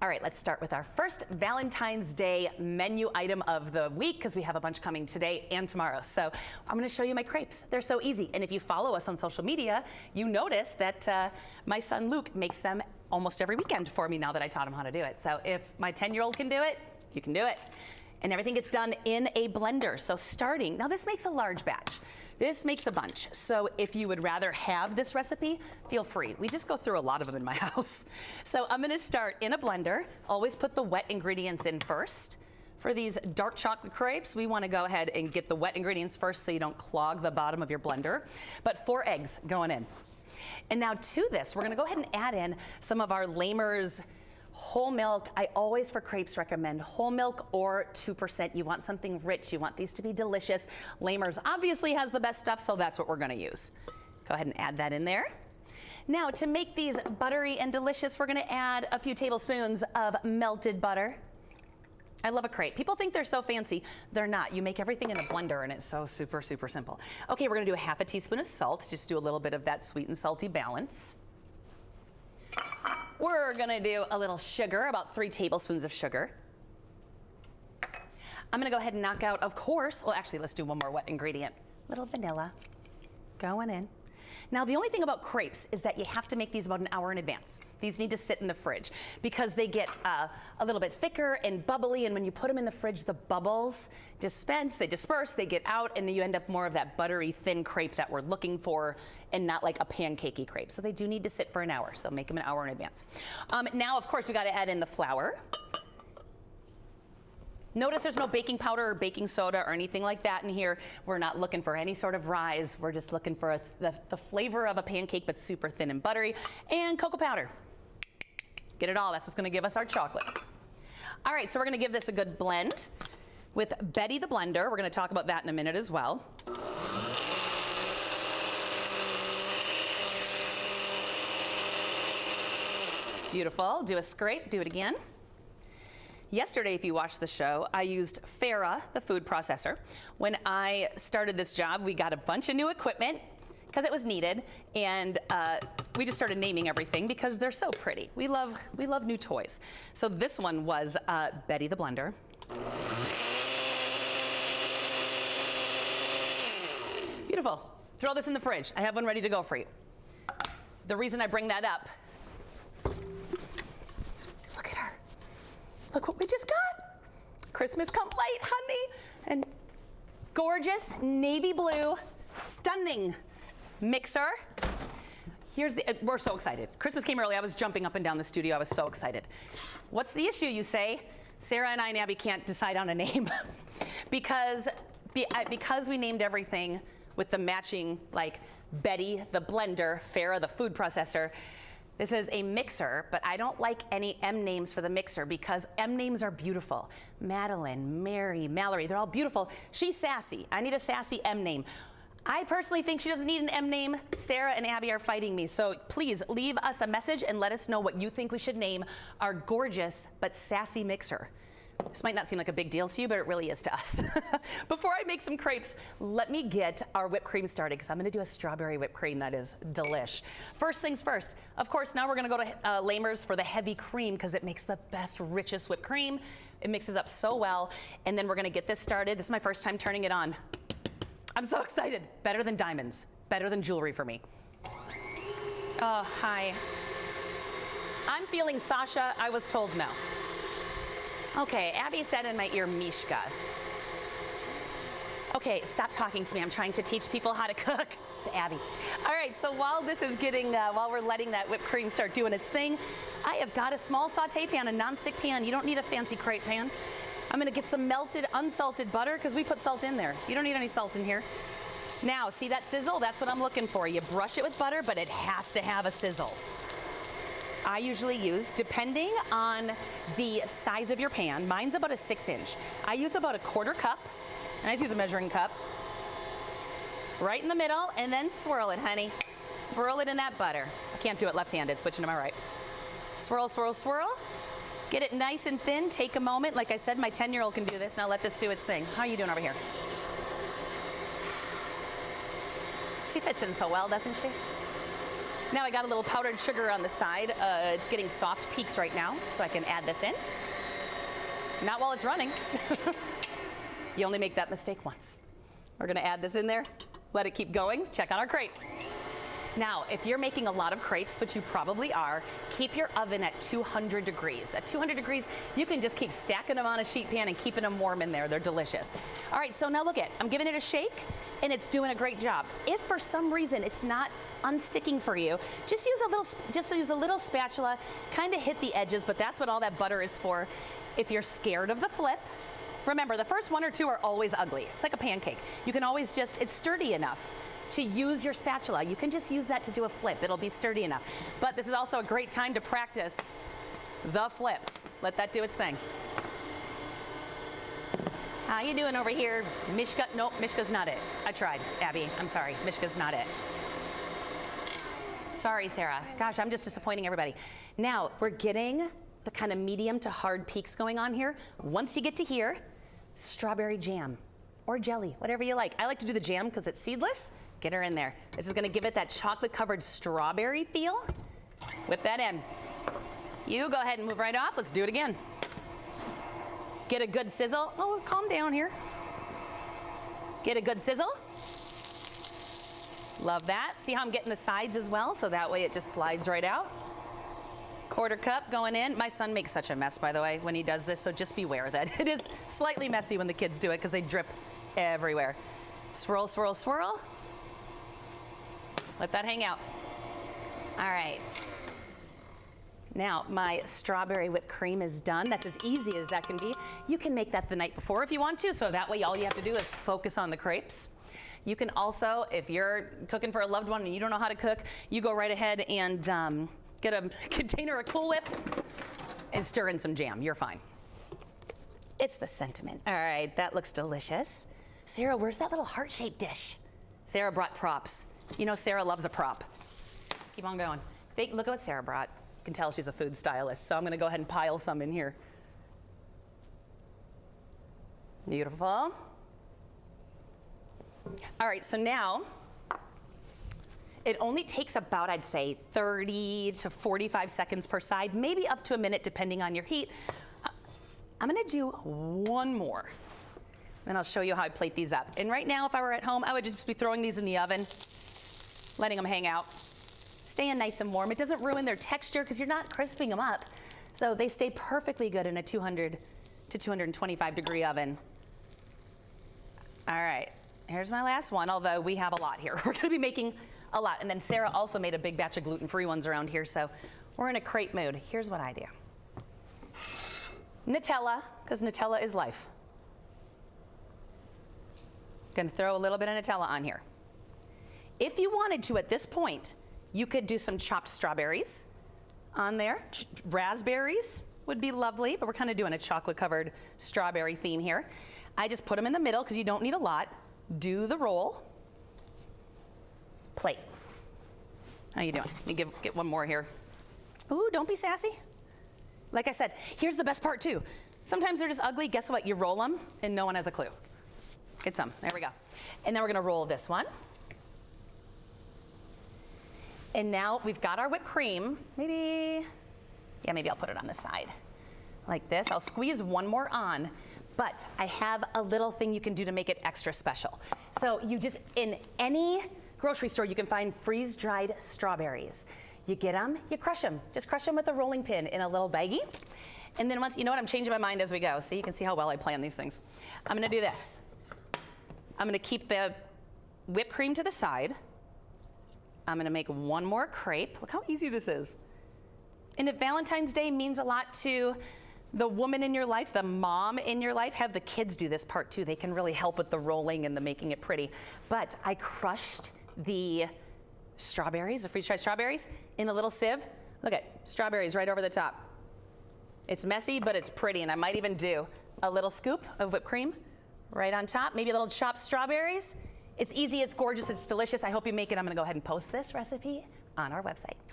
All right, let's start with our first Valentine's Day menu item of the week because we have a bunch coming today and tomorrow. So I'm going to show you my crepes. They're so easy. And if you follow us on social media, you notice that my son Luke makes them almost every weekend for me now that I taught him how to do it. So if my 10-year-old can do it, you can do it. And everything gets done in a blender. So starting, now this makes a large batch. This makes a bunch. So if you would rather have this recipe, feel free. We just go through a lot of them in my house. So I'm gonna start in a blender. Always put the wet ingredients in first. For these dark chocolate crepes, we wanna go ahead and get the wet ingredients first so you don't clog the bottom of your blender. But 4 eggs going in. And now to this, we're gonna go ahead and add in some of our Lamers whole milk. I always for crepes recommend whole milk or 2%. You want something rich. You want these to be delicious. Lamers obviously has the best stuff, so that's what we're gonna use. Go ahead and add that in there. Now to make these buttery and delicious, we're gonna add a few tablespoons of melted butter. I love a crepe. People think they're so fancy. They're not. You make everything in a blender and it's so super, super simple. Okay, we're gonna do a half a teaspoon of salt. Just do a little bit of that sweet and salty balance. We're gonna do a little sugar, about 3 tablespoons of sugar. I'm gonna go ahead and knock out, of course, well actually let's do one more wet ingredient. Little vanilla going in. Now the only thing about crepes is that you have to make these about an hour in advance. These need to sit in the fridge because they get a little bit thicker and bubbly, and when you put them in the fridge, the bubbles disperse, they get out, and then you end up more of that buttery, thin crepe that we're looking for and not like a pancakey crepe. So they do need to sit for an hour, so make them an hour in advance. Now, of course, we gotta add in the flour. Notice there's no baking powder or baking soda or anything like that in here. We're not looking for any sort of rise. We're just looking for the flavor of a pancake, but super thin and buttery. And cocoa powder. Get it all. That's what's going to give us our chocolate. All right, so we're going to give this a good blend with Betty the blender. We're going to talk about that in a minute as well. Beautiful. Do a scrape. Do it again. Yesterday, if you watched the show, I used Farah, the food processor. When I started this job, we got a bunch of new equipment because it was needed, and we just started naming everything because they're so pretty. We love new toys. So this one was Betty the blender. Beautiful. Throw this in the fridge. I have one ready to go for you. The reason I bring that up, look at her. Look what we just got. Christmas come late, honey. And gorgeous navy blue, stunning mixer. We're so excited. Christmas came early. I was jumping up and down the studio. I was so excited. What's the issue, you say? Sarah and I and Abby can't decide on a name because we named everything with the matching, like Betty the blender, Farah the food processor. This is a mixer, but I don't like any M names for the mixer because M names are beautiful. Madeline, Mary, Mallory, they're all beautiful. She's sassy. I need a sassy M name. I personally think she doesn't need an M name. Sarah and Abby are fighting me. So please leave us a message and let us know what you think we should name our gorgeous but sassy mixer. This might not seem like a big deal to you, but it really is to us. Before I make some crepes, let me get our whipped cream started because I'm going to do a strawberry whipped cream that is delish. First things first, of course, now we're going to go to Lamers for the heavy cream because it makes the best, richest whipped cream. It mixes up so well. And then we're going to get this started. This is my first time turning it on. I'm so excited. Better than diamonds. Better than jewelry for me. Oh, hi. I'm feeling Sasha. I was told no. Okay, Abby said in my ear, Mishka. Okay, stop talking to me. I'm trying to teach people how to cook. It's Abby. All right, so while this is getting, while we're letting that whipped cream start doing its thing, I have got a small saute pan, a nonstick pan. You don't need a fancy crepe pan. I'm gonna get some melted, unsalted butter because we put salt in there. You don't need any salt in here. Now, see that sizzle? That's what I'm looking for. You brush it with butter, but it has to have a sizzle. I usually use, depending on the size of your pan, mine's about a 6-inch. I use about a 1/4 cup, and I just use a measuring cup. Right in the middle, and then swirl it, honey. Swirl it in that butter. I can't do it left-handed, switching to my right. Swirl, swirl, swirl. Get it nice and thin, take a moment. Like I said, my 10-year-old can do this. Now let this do its thing. How are you doing over here? She fits in so well, doesn't she? Now I got a little powdered sugar on the side. It's getting soft peaks right now, so I can add this in. Not while it's running. You only make that mistake once. We're gonna add this in there, let it keep going, check on our crepe. Now, if you're making a lot of crepes, which you probably are, keep your oven at 200 degrees. At 200 degrees, you can just keep stacking them on a sheet pan and keeping them warm in there. They're delicious. All right, so now look at, I'm giving it a shake and it's doing a great job. If for some reason it's not unsticking for you, just use a little spatula, kind of hit the edges, but that's what all that butter is for. If you're scared of the flip, remember the first one or two are always ugly. It's like a pancake. You can always just, it's sturdy enough to use your spatula. You can just use that to do a flip. It'll be sturdy enough. But this is also a great time to practice the flip. Let that do its thing. How you doing over here? Mishka? Nope, Mishka's not it. I tried, Abby. I'm sorry, Mishka's not it. Sorry, Sarah. Gosh, I'm just disappointing everybody. Now, we're getting the kind of medium to hard peaks going on here. Once you get to here, strawberry jam or jelly, whatever you like. I like to do the jam because it's seedless. Get her in there. This is gonna give it that chocolate-covered strawberry feel. Whip that in. You go ahead and move right off. Let's do it again. Get a good sizzle. Oh, calm down here. Get a good sizzle. Love that. See how I'm getting the sides as well, so that way it just slides right out. Quarter cup going in. My son makes such a mess, by the way, when he does this, so just beware that it is slightly messy when the kids do it because they drip everywhere. Swirl, swirl, swirl. Let that hang out. All right. Now, my strawberry whipped cream is done. That's as easy as that can be. You can make that the night before if you want to, so that way all you have to do is focus on the crepes. You can also, if you're cooking for a loved one and you don't know how to cook, you go right ahead and get a container of Cool Whip and stir in some jam. You're fine. It's the sentiment. All right, that looks delicious. Sarah, where's that little heart-shaped dish? Sarah brought props. You know Sarah loves a prop. Keep on going. Look at what Sarah brought. You can tell she's a food stylist, so I'm gonna go ahead and pile some in here. Beautiful. All right, so now, it only takes about, I'd say, 30 to 45 seconds per side, maybe up to a minute depending on your heat. I'm gonna do one more. Then I'll show you how I plate these up. And right now, if I were at home, I would just be throwing these in the oven, letting them hang out, staying nice and warm. It doesn't ruin their texture because you're not crisping them up. So they stay perfectly good in a 200 to 225 degree oven. All right, here's my last one, although we have a lot here. We're gonna be making a lot. And then Sarah also made a big batch of gluten-free ones around here, so we're in a crepe mood. Here's what I do. Nutella, because Nutella is life. Gonna throw a little bit of Nutella on here. If you wanted to at this point, you could do some chopped strawberries on there. Raspberries would be lovely, but we're kind of doing a chocolate-covered strawberry theme here. I just put them in the middle because you don't need a lot. Do the roll. Plate. How you doing? Let me get one more here. Ooh, don't be sassy. Like I said, here's the best part too. Sometimes they're just ugly. Guess what? You roll them and no one has a clue. Get some. There we go. And then we're gonna roll this one. And now we've got our whipped cream. Maybe I'll put it on the side like this. I'll squeeze one more on, but I have a little thing you can do to make it extra special. So you just, in any grocery store, you can find freeze-dried strawberries. You get them, you crush them. Just crush them with a rolling pin in a little baggie. And then once, you know what, I'm changing my mind as we go. So you can see how well I plan these things. I'm gonna do this. I'm gonna keep the whipped cream to the side. I'm gonna make one more crepe. Look how easy this is. And if Valentine's Day means a lot to the woman in your life, the mom in your life, have the kids do this part too. They can really help with the rolling and the making it pretty. But I crushed the strawberries, the freeze-dried strawberries, in a little sieve. Look at strawberries right over the top. It's messy, but it's pretty, and I might even do a little scoop of whipped cream right on top, maybe a little chopped strawberries. It's easy, it's gorgeous, it's delicious. I hope you make it. I'm gonna go ahead and post this recipe on our website.